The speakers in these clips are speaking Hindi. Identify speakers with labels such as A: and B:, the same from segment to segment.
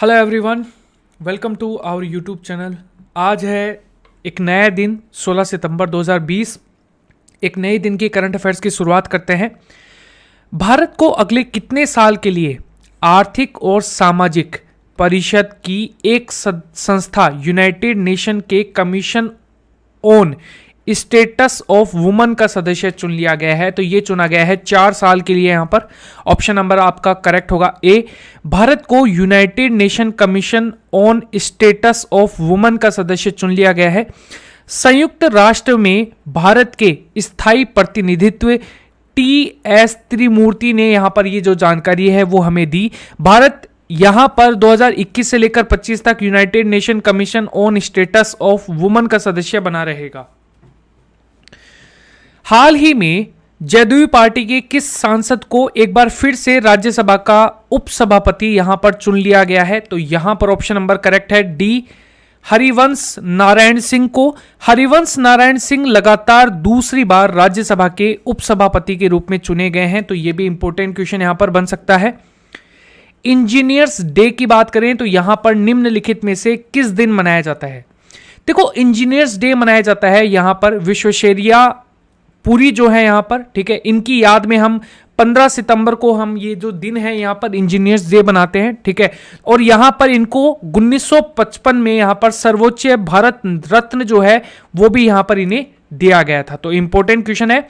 A: Hello everyone, welcome to our YouTube channel. आज है एक नया दिन 16 सितंबर 2020। एक नए दिन की करंट अफेयर्स की शुरुआत करते हैं। भारत को अगले कितने साल के लिए आर्थिक और सामाजिक परिषद की एक संस्था यूनाइटेड नेशन के commission on status of woman का सदस्य चुन लिया गया है? तो ये चुना गया है 4 साल के लिए। यहां पर ऑप्शन नंबर आपका करेक्ट होगा ए। भारत को United nation commission on status of woman का सदस्य चुन लिया गया है। संयुक्त राष्ट्र में भारत के स्थायी प्रतिनिधित्व टी.एस. त्रिमूर्ति ने यहां पर ये जो जानकारी है वो हमें दी। भारत यहां पर 2021 से लेकर 25 तक United nation commission on status of woman का सदस्य बना रहेगा। हाल ही में जदयू पार्टी के किस सांसद को एक बार फिर से राज्यसभा का उपसभापति यहां पर चुन लिया गया है? तो यहां पर ऑप्शन नंबर करेक्ट है डी, हरिवंश नारायण सिंह को। हरिवंश नारायण सिंह लगातार दूसरी बार राज्यसभा के उपसभापति के रूप में चुने गए हैं। तो यह भी इंपॉर्टेंट क्वेश्चन यहां पर बन सकता है। इंजीनियर्स डे की बात करें तो यहां पर निम्नलिखित में से किस दिन मनाया जाता है? देखो, इंजीनियर्स डे मनाया जाता है यहां पर विश्वेश्वरैया पूरी जो है यहां पर, ठीक है, इनकी याद में हम 15 सितंबर को हम ये जो दिन है यहां पर इंजीनियर्स डे बनाते हैं, ठीक है। और यहां पर इनको 1955 में यहां पर सर्वोच्च भारत रत्न जो है वो भी यहां पर इन्हें दिया गया था। तो इंपॉर्टेंट क्वेश्चन है।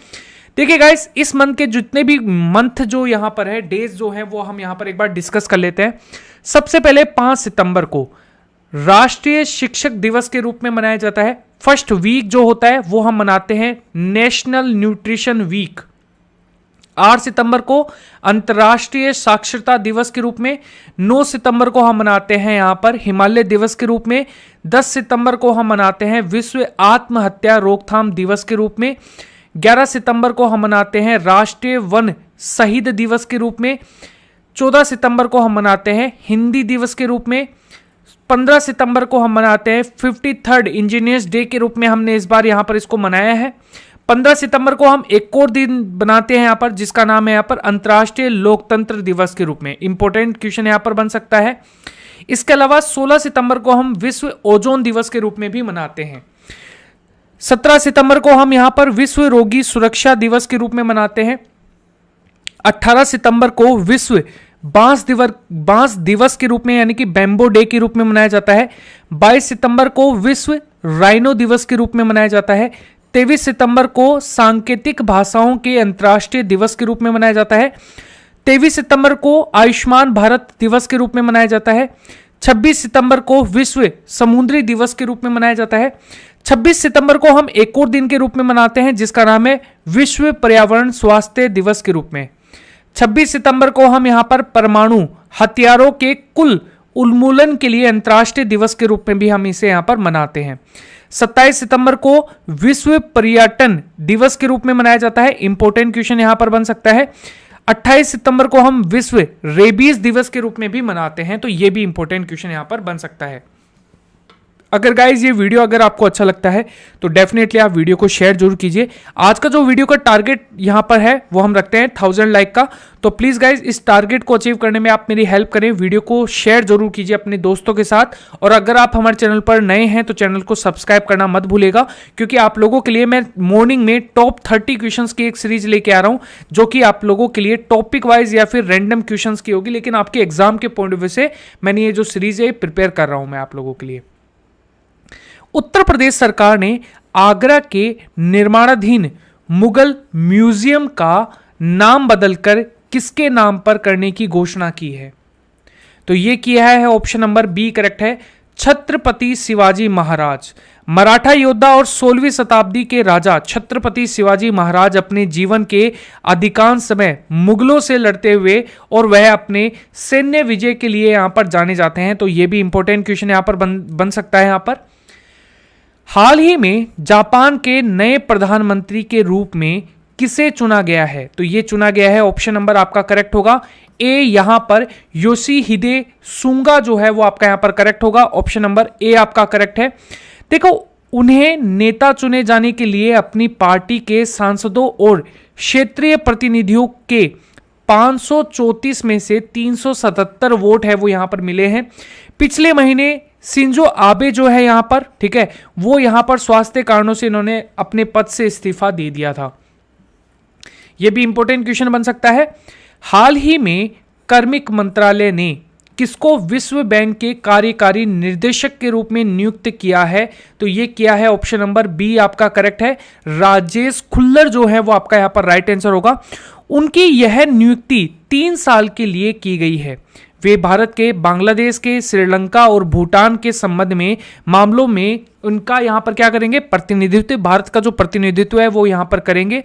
A: देखिए गाइस, इस मंथ के जितने भी मंथ जो यहां पर है, डेज जो है वो हम यहां पर एक बार डिस्कस कर लेते हैं। सबसे पहले 5 सितंबर को राष्ट्रीय शिक्षक दिवस के रूप में मनाया जाता है। फर्स्ट वीक जो होता है वो हम मनाते हैं नेशनल न्यूट्रिशन वीक। 8 सितंबर को अंतर्राष्ट्रीय साक्षरता दिवस के रूप में। 9 सितंबर को हम मनाते हैं यहां पर हिमालय दिवस के रूप में। 10 सितंबर को हम मनाते हैं विश्व आत्महत्या रोकथाम दिवस के रूप में। 11 सितंबर को हम मनाते हैं राष्ट्रीय वन शहीद दिवस के रूप में। 14 सितंबर को हम मनाते हैं हिंदी दिवस के रूप में। 15 सितंबर को हम मनाते हैं 53rd इंजीनियर्स डे के रूप में। हमने इस बार यहां पर इसको मनाया है। 15 सितंबर को हम एक और दिन बनाते हैं यहां पर, जिसका नाम है यहां पर अंतर्राष्ट्रीय लोकतंत्र दिवस के रूप में। इंपॉर्टेंट क्वेश्चन यहां पर बन सकता है। इसके अलावा 16 सितंबर को हम विश्व ओजोन दिवस के रूप में भी मनाते हैं। 17 सितंबर को हम यहां पर विश्व रोगी सुरक्षा दिवस के रूप में मनाते हैं। 18 सितंबर को विश्व बांस दिवस के रूप में यानी कि बैम्बो डे के रूप में मनाया जाता है। 22 सितंबर को विश्व राइनो दिवस के रूप में मनाया जाता है। 23 सितंबर को सांकेतिक भाषाओं के अंतर्राष्ट्रीय दिवस के रूप में मनाया जाता है। 23 सितंबर को आयुष्मान भारत दिवस के रूप में मनाया जाता है। 26 सितंबर को विश्व समुद्री दिवस के रूप में मनाया जाता है। 26 सितंबर को हम एक और दिन के रूप में मनाते हैं जिसका नाम है विश्व पर्यावरण स्वास्थ्य दिवस के रूप में। 26 सितंबर को हम यहां पर परमाणु हथियारों के कुल उन्मूलन के लिए अंतर्राष्ट्रीय दिवस के रूप में भी हम इसे यहां पर मनाते हैं। 27 सितंबर को विश्व पर्यटन दिवस के रूप में मनाया जाता है। इंपॉर्टेंट क्वेश्चन यहां पर बन सकता है। 28 सितंबर को हम विश्व रेबीज दिवस के रूप में भी मनाते हैं। तो यह भी इंपॉर्टेंट क्वेश्चन यहां पर बन सकता है। अगर गाइज ये वीडियो अगर आपको अच्छा लगता है तो डेफिनेटली आप वीडियो को शेयर जरूर कीजिए। आज का जो वीडियो का टारगेट यहां पर है वो हम रखते हैं 1000 लाइक का। तो प्लीज गाइज इस टारगेट को अचीव करने में आप मेरी हेल्प करें। वीडियो को शेयर जरूर कीजिए अपने दोस्तों के साथ। और अगर आप हमारे चैनल पर नए हैं तो चैनल को सब्सक्राइब करना मत भूलिएगा, क्योंकि आप लोगों के लिए मैं मॉर्निंग में टॉप 30 क्वेश्चंस की एक सीरीज लेके आ रहा हूं, जो कि आप लोगों के लिए टॉपिक वाइज या फिर रैंडम क्वेश्चंस की होगी, लेकिन आपके एग्जाम के पॉइंट ऑफ व्यू से मैंने ये जो सीरीज है प्रिपेयर कर रहा हूं मैं आप लोगों के लिए। उत्तर प्रदेश सरकार ने आगरा के निर्माणाधीन मुगल म्यूजियम का नाम बदलकर किसके नाम पर करने की घोषणा की है? तो यह किया है ऑप्शन नंबर बी करेक्ट है, छत्रपति शिवाजी महाराज। मराठा योद्धा और 16वीं शताब्दी के राजा छत्रपति शिवाजी महाराज अपने जीवन के अधिकांश समय मुगलों से लड़ते हुए और वह अपने सैन्य विजय के लिए यहां पर जाने जाते हैं। तो यह भी इंपॉर्टेंट क्वेश्चन यहां पर बन सकता है। यहां पर हाल ही में जापान के नए प्रधानमंत्री के रूप में किसे चुना गया है? तो यह चुना गया है, ऑप्शन नंबर आपका करेक्ट होगा ए, यहां पर योशिहिदे सुगा जो है वो आपका यहां पर करेक्ट होगा। ऑप्शन नंबर ए आपका करेक्ट है। देखो, उन्हें नेता चुने जाने के लिए अपनी पार्टी के सांसदों और क्षेत्रीय प्रतिनिधियों के 534 में से 377 वोट है वो यहां पर मिले हैं। पिछले महीने शिंजो आबे जो है यहां पर, ठीक है, वो यहां पर स्वास्थ्य कारणों से इन्होंने अपने पद से इस्तीफा दे दिया था। यह भी इंपॉर्टेंट क्वेश्चन बन सकता है। हाल ही में कार्मिक मंत्रालय ने किसको विश्व बैंक के कार्यकारी निर्देशक के रूप में नियुक्त किया है? तो ये किया है ऑप्शन नंबर बी आपका करेक्ट है, राजेश खुल्लर जो है वो आपका यहां पर राइट आंसर होगा। उनकी यह नियुक्ति 3 साल के लिए की गई है। वे भारत के, बांग्लादेश के, श्रीलंका और भूटान के संबंध में मामलों में उनका यहां पर क्या करेंगे? प्रतिनिधित्व, भारत का जो प्रतिनिधित्व है वो यहां पर करेंगे।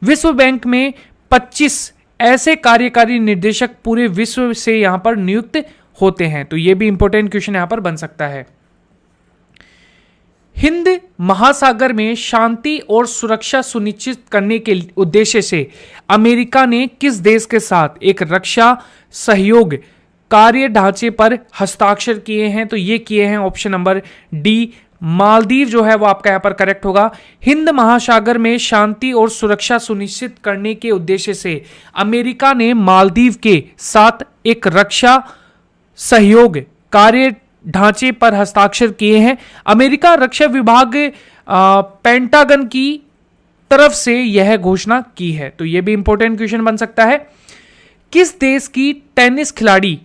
A: विश्व बैंक में 25 ऐसे कार्यकारी निर्देशक पूरे विश्व से यहां पर नियुक्त होते हैं। तो यह भी इंपॉर्टेंट क्वेश्चन यहां पर बन सकता है। हिंद महासागर में शांति और सुरक्षा सुनिश्चित करने के उद्देश्य से अमेरिका ने किस देश के साथ एक रक्षा सहयोग कार्य ढांचे पर हस्ताक्षर किए हैं? तो ये किए हैं ऑप्शन नंबर डी, मालदीव जो है वो आपका यहां पर करेक्ट होगा। हिंद महासागर में शांति और सुरक्षा सुनिश्चित करने के उद्देश्य से अमेरिका ने मालदीव के साथ एक रक्षा सहयोग कार्य ढांचे पर हस्ताक्षर किए हैं। अमेरिका रक्षा विभाग पेंटागन की तरफ से यह घोषणा की है। तो यह भी इंपॉर्टेंट क्वेश्चन बन सकता है। किस देश की टेनिस खिलाड़ी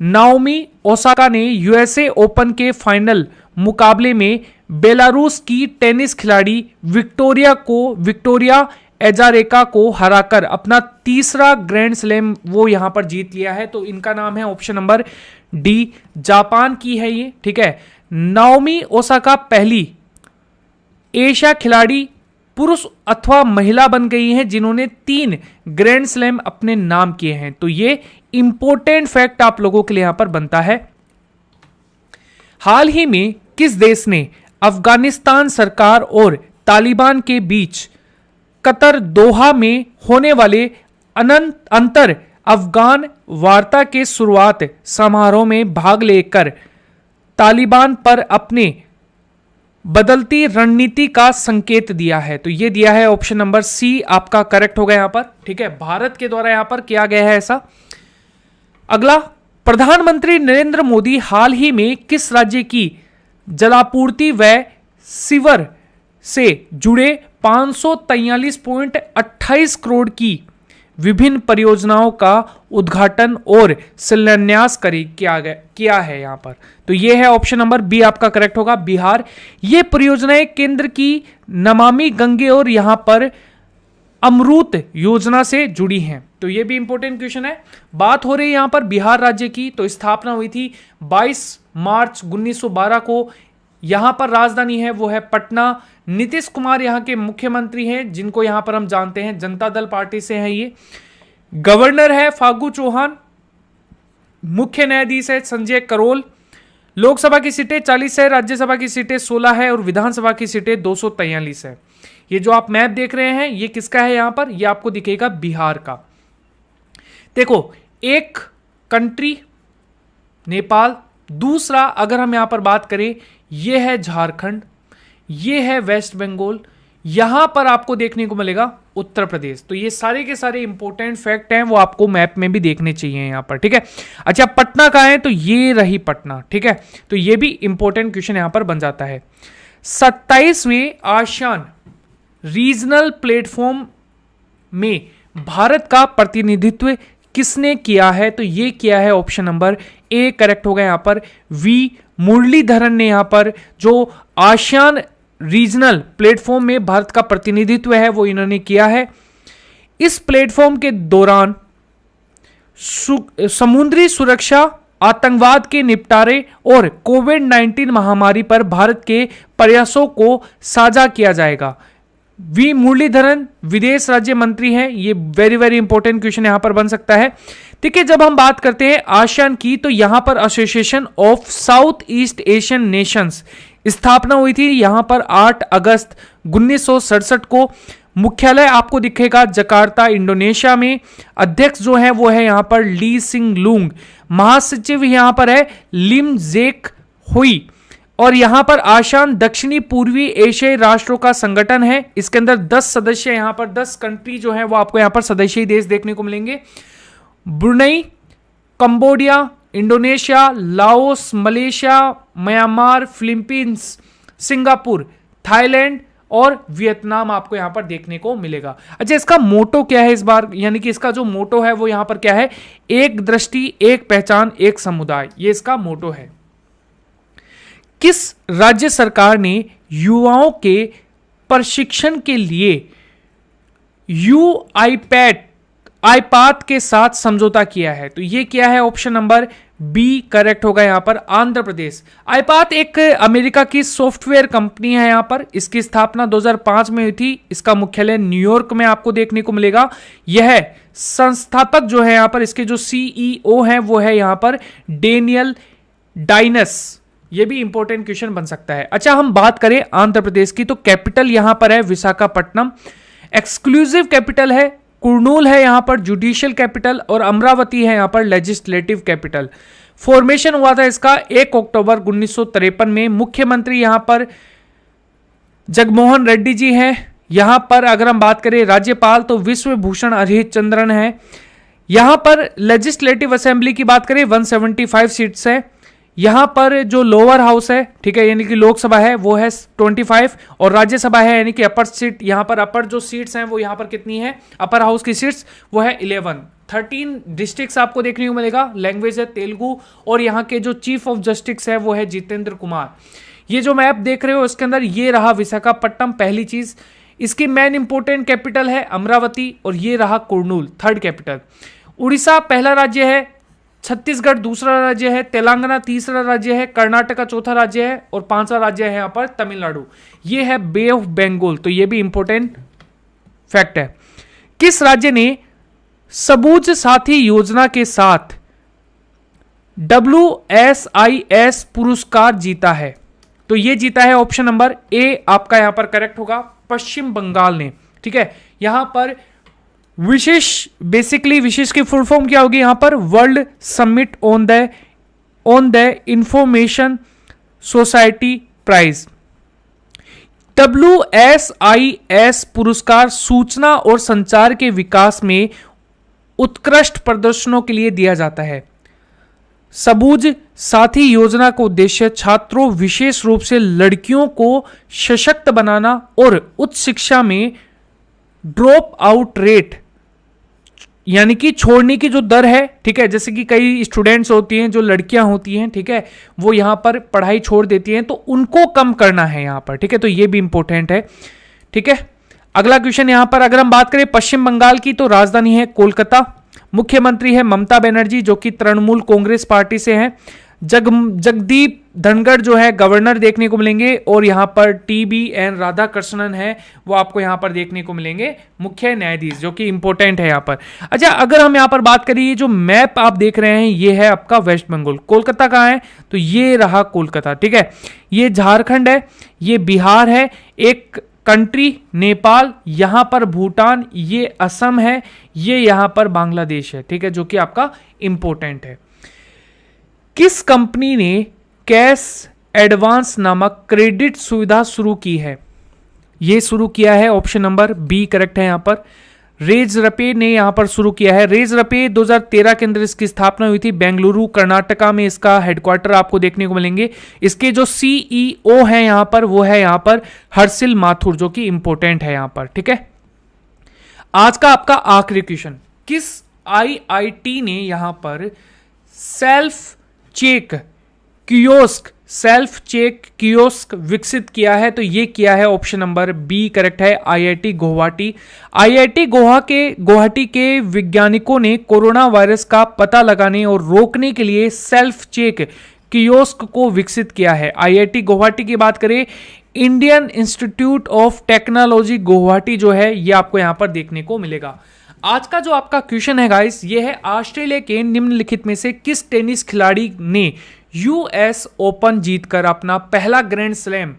A: नाओमी ओसाका ने यूएसए ओपन के फाइनल मुकाबले में बेलारूस की टेनिस खिलाड़ी विक्टोरिया एजारेका को हराकर अपना तीसरा ग्रैंड स्लैम वो यहां पर जीत लिया है? तो इनका नाम है ऑप्शन नंबर डी, जापान की है ये, ठीक है। नाओमी ओसाका पहली एशिया खिलाड़ी पुरुष अथवा महिला बन गई हैं जिन्होंने 3 ग्रैंड स्लैम अपने नाम किए हैं। तो ये इंपॉर्टेंट फैक्ट आप लोगों के लिए यहां पर बनता है। हाल ही में किस देश ने अफगानिस्तान सरकार और तालिबान के बीच कतर दोहा में होने वाले अंतर अफगान वार्ता के शुरुआत समारोह में भाग लेकर तालिबान पर अपने बदलती रणनीति का संकेत दिया है? तो यह दिया है ऑप्शन नंबर सी आपका करेक्ट होगा यहां पर, ठीक है। भारत के द्वारा यहां पर किया गया है ऐसा। अगला, प्रधानमंत्री नरेंद्र मोदी हाल ही में किस राज्य की जलापूर्ति व सीवर से जुड़े 543.28 करोड़ की विभिन्न परियोजनाओं का उद्घाटन और शिलान्यास किया है यहां पर? तो यह है ऑप्शन नंबर बी आपका करेक्ट होगा, बिहार। ये परियोजनाएं केंद्र की नमामि गंगे और यहां पर अमृत योजना से जुड़ी हैं। तो यह भी इंपॉर्टेंट क्वेश्चन है। बात हो रही है यहां पर बिहार राज्य की। तो स्थापना हुई थी 22 मार्च 1912 को। यहां पर राजधानी है वो है पटना। नीतीश कुमार यहां के मुख्यमंत्री हैं, जिनको यहां पर हम जानते हैं जनता दल पार्टी से हैं ये। गवर्नर है फागू चौहान। मुख्य न्यायाधीश है संजय करोल। लोकसभा की सीटें 40 है, राज्यसभा की सीटें 16 है और विधानसभा की सीटें 243 है। ये जो आप मैप देख रहे हैं ये किसका है? यहां पर ये आपको दिखेगा बिहार का। देखो, एक कंट्री नेपाल, दूसरा अगर हम यहां पर बात करें ये है झारखंड, ये है वेस्ट बंगाल, यहां पर आपको देखने को मिलेगा उत्तर प्रदेश। तो ये सारे के सारे इंपॉर्टेंट फैक्ट हैं वो आपको मैप में भी देखने चाहिए यहां पर, ठीक है। अच्छा, पटना कहां है? तो ये रही पटना, ठीक है। तो ये भी इंपॉर्टेंट क्वेश्चन यहां पर बन जाता है। 27वें आसियान रीजनल प्लेटफॉर्म में भारत का प्रतिनिधित्व किसने किया है? तो ये किया है ऑप्शन नंबर ए करेक्ट होगा यहां पर, वी मुरलीधरन ने यहां पर जो आसियान रीजनल प्लेटफॉर्म में भारत का प्रतिनिधित्व है वो इन्होंने किया है। इस प्लेटफॉर्म के दौरान समुद्री सुरक्षा, आतंकवाद के निपटारे और कोविड-19 महामारी पर भारत के प्रयासों को साझा किया जाएगा। वी मुरलीधरन विदेश राज्य मंत्री हैं। ये वेरी वेरी इंपॉर्टेंट क्वेश्चन यहां पर बन सकता है, ठीक है। जब हम बात करते हैं आसियान की तो यहां पर association of south east Asian Nations स्थापना हुई थी यहां पर 8 अगस्त 1967 को। मुख्यालय आपको दिखेगा जकार्ता इंडोनेशिया में। अध्यक्ष जो है वो है यहां पर ली सिंग लूंग। महासचिव यहां पर है लिम जेक हुई। और यहां पर आसियान दक्षिणी पूर्वी एशियाई राष्ट्रों का संगठन है। इसके अंदर 10 सदस्य, यहां पर 10 कंट्री जो है वो आपको यहां पर सदस्यीय देश देखने को मिलेंगे। Brunei, Cambodia, Indonesia, Laos, Malaysia, Myanmar, Philippines, Singapore, Thailand और वियतनाम आपको यहां पर देखने को मिलेगा। अच्छा, इसका मोटो क्या है इस बार, यानी कि इसका जो मोटो है वो यहां पर क्या है, एक दृष्टि, एक पहचान, एक समुदाय, ये इसका मोटो है। किस राज्य सरकार ने युवाओं के प्रशिक्षण के लिए आईपात के साथ समझौता किया है? तो ये क्या है, ऑप्शन नंबर बी करेक्ट होगा यहां पर, आंध्र प्रदेश। आईपात एक अमेरिका की सॉफ्टवेयर कंपनी है यहां पर, इसकी स्थापना 2005 में हुई थी। इसका मुख्यालय न्यूयॉर्क में आपको देखने को मिलेगा। यह संस्थापक जो है यहां पर, इसके जो सीईओ हैं वो है यहां पर डेनियल डाइनस। ये भी इंपॉर्टेंट क्वेश्चन बन सकता है। अच्छा, हम बात करें आंध्र प्रदेश की, तो कैपिटल यहां पर है विशाखापट्टनम, एक्सक्लूसिव कैपिटल है कुर्नूल है यहां पर जुडिशियल कैपिटल, और अमरावती है यहां पर लेजिस्लेटिव कैपिटल। फॉर्मेशन हुआ था इसका 1 अक्टूबर 1953 में। मुख्यमंत्री यहां पर जगमोहन रेड्डी जी हैं। यहां पर अगर हम बात करें राज्यपाल, तो विश्वभूषण हरिश्चंद्रन है। यहां पर लेजिस्लेटिव असेंबली की बात करें 175 सीट्स है। यहां पर जो लोअर हाउस है, ठीक है, यानी कि लोकसभा है, वो है 25, और राज्यसभा है यानी कि अपर सीट, यहां पर अपर जो सीट्स हैं वो यहां पर कितनी है, अपर हाउस की सीट्स वो है 11। 13 डिस्ट्रिक्ट्स आपको देखने को मिलेगा। लैंग्वेज है तेलुगु, और यहां के जो चीफ ऑफ जस्टिस है वो है जितेंद्र कुमार। ये जो मैप देख रहे हो इसके अंदर ये रहा विशाखापट्टनम, पहली चीज। इसकी मेन इंपोर्टेंट कैपिटल है अमरावती, और ये रहा कुर्नूल, थर्ड कैपिटल। उड़ीसा पहला राज्य है, छत्तीसगढ़ दूसरा राज्य है, तेलंगाना तीसरा राज्य है, कर्नाटका चौथा राज्य है, और पांचवा राज्य है यहां पर तमिलनाडु। ये है बे ऑफ बंगाल, तो ये भी इंपॉर्टेंट फैक्ट है। किस राज्य ने सबूज साथी योजना के साथ WSIS पुरस्कार जीता है? तो ये जीता है ऑप्शन नंबर ए आपका यहां पर करेक्ट होगा, पश्चिम बंगाल ने। ठीक है, यहां पर विशेष की फुल फॉर्म क्या होगी यहां पर, world summit on the information society prize. WSIS पुरस्कार सूचना और संचार के विकास में उत्कृष्ट प्रदर्शनों के लिए दिया जाता है। सबूज साथी योजना का उद्देश्य छात्रों, विशेष रूप से लड़कियों को सशक्त बनाना और उच्च शिक्षा में ड्रॉप आउट रेट, यानी कि छोड़ने की जो दर है, ठीक है, जैसे कि कई स्टूडेंट्स होती हैं जो लड़कियां होती हैं, ठीक है, वो यहां पर पढ़ाई छोड़ देती हैं, तो उनको कम करना है यहां पर। ठीक है, तो ये भी इंपॉर्टेंट है। ठीक है, अगला क्वेश्चन यहां पर अगर हम बात करें पश्चिम बंगाल की, तो राजधानी है कोलकाता, मुख्यमंत्री है ममता बनर्जी जो कि तृणमूल कांग्रेस पार्टी से हैं। जगदीप धनखड़ जो है गवर्नर देखने को मिलेंगे, और यहां पर TBN राधाकृष्णन है वो आपको यहां पर देखने को मिलेंगे मुख्य न्यायाधीश, जो कि इंपॉर्टेंट है यहां पर। अच्छा, अगर हम यहां पर बात करिए, जो मैप आप देख रहे हैं ये है आपका वेस्ट बंगाल। कोलकाता कहां है, तो ये रहा कोलकाता। ठीक है, ये झारखंड है, ये बिहार है, एक कंट्री नेपाल, यहां पर भूटान, ये असम है, ये यहां पर बांग्लादेश है। ठीक है, जो कि आपका इंपॉर्टेंट है। किस कंपनी ने कैश एडवांस नामक क्रेडिट सुविधा शुरू की है? यह शुरू किया है ऑप्शन नंबर बी करेक्ट है यहां पर, रेजरपे ने यहां पर शुरू किया है। रेजरपे 2013 के अंदर इसकी स्थापना हुई थी, बेंगलुरु कर्नाटका में इसका हेडक्वार्टर आपको देखने को मिलेंगे। इसके जो CEO हैं यहां पर वो है यहां पर हर्षिल माथुर, जो कि इंपॉर्टेंट है यहां पर। ठीक है, आज का आपका आखिरी क्वेश्चन, किस IIT ने यहां पर सेल्फ चेक कियोस्क विकसित किया है? तो ये किया है ऑप्शन नंबर बी करेक्ट है, IIT गुवाहाटी। IIT गुवाहाटी के वैज्ञानिकों ने कोरोना वायरस का पता लगाने और रोकने के लिए सेल्फ चेक कियोस्क को विकसित किया है। IIT गुवाहाटी की बात करें, Indian institute of technology Guwahati जो है ये आपको यहां पर देखने को मिलेगा। आज का जो आपका क्वेश्चन है गाइस, ये है ऑस्ट्रेलिया के निम्नलिखित में से किस टेनिस खिलाड़ी ने US ओपन जीतकर अपना पहला ग्रैंड स्लैम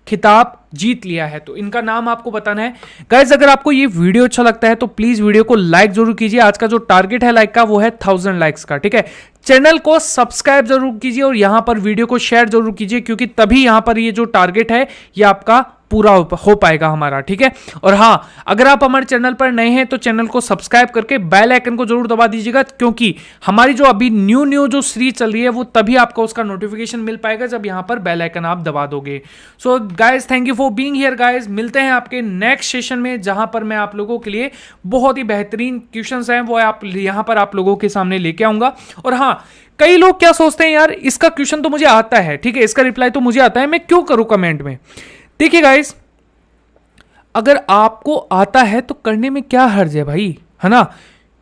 A: खिताब जीत लिया है। तो इनका नाम आपको बताना है। गाइज अगर आपको ये वीडियो अच्छा लगता है तो प्लीज वीडियो को लाइक जरूर कीजिए। आज का जो टारगेट है लाइक का वो है 1000 लाइक्स का, ठीक है। चैनल को सब्सक्राइब जरूर कीजिए और यहां पर वीडियो को शेयर जरूर कीजिए, क्योंकि तभी यहां पर ये जो टारगेट है ये आपका पूरा हो पाएगा हमारा, ठीक है। और हां, अगर आप हमारे चैनल पर नए हैं तो चैनल को सब्सक्राइब करके बेल आइकन को जरूर दबा दीजिएगा, क्योंकि हमारी जो अभी न्यू जो सीरीज चल रही है वो तभी आपको उसका नोटिफिकेशन मिल पाएगा जब यहां पर बेल आइकन आप दबा दोगे। So guys thank you for being here guys. मिलते हैं आपके नेक्स्ट सेशन में, जहां पर मैं आप लोगों के लिए बहुत ही बेहतरीन क्वेश्चंस हैं वो आप यहां पर आप लोगों के सामने लेके आऊंगा। और हां, कई लोग क्या सोचते हैं, यार इसका क्वेश्चन तो मुझे आता है, ठीक है, इसका रिप्लाई तो मुझे आता है, मैं क्यों करूं कमेंट में। देखिए गाइस, अगर आपको आता है तो करने में क्या हर्ज है भाई, है ना।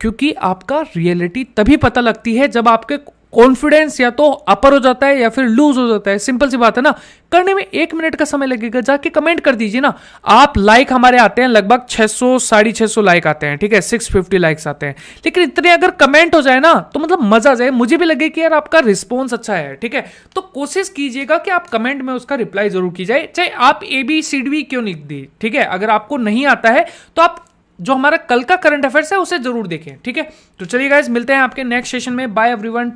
A: क्योंकि आपका रियलिटी तभी पता लगती है जब आपके कॉन्फिडेंस या तो अपर हो जाता है या फिर लूज हो जाता है। सिंपल सी बात है ना। करने में 1 मिनट का समय लगेगा, जाके कमेंट कर दीजिए ना। आप लाइक हमारे आते हैं लगभग 600 650 लाइक आते हैं, ठीक है, 650 लाइक्स आते हैं, लेकिन इतने अगर कमेंट हो जाए ना तो मतलब मजा आ जाए, मुझे भी लगे कि यार आपका रिस्पॉन्स अच्छा है, ठीक है। तो कोशिश कीजिएगा कि आप कमेंट में उसका रिप्लाई जरूर कीजिए, चाहे आप ABCD क्यों लिख दी, ठीक है। अगर आपको नहीं आता है तो आप जो हमारा कल का करंट अफेयर्स है उसे जरूर देखें, ठीक है। तो चलिए गाइस, मिलते हैं आपके नेक्स्ट सेशन में। Bye everyone.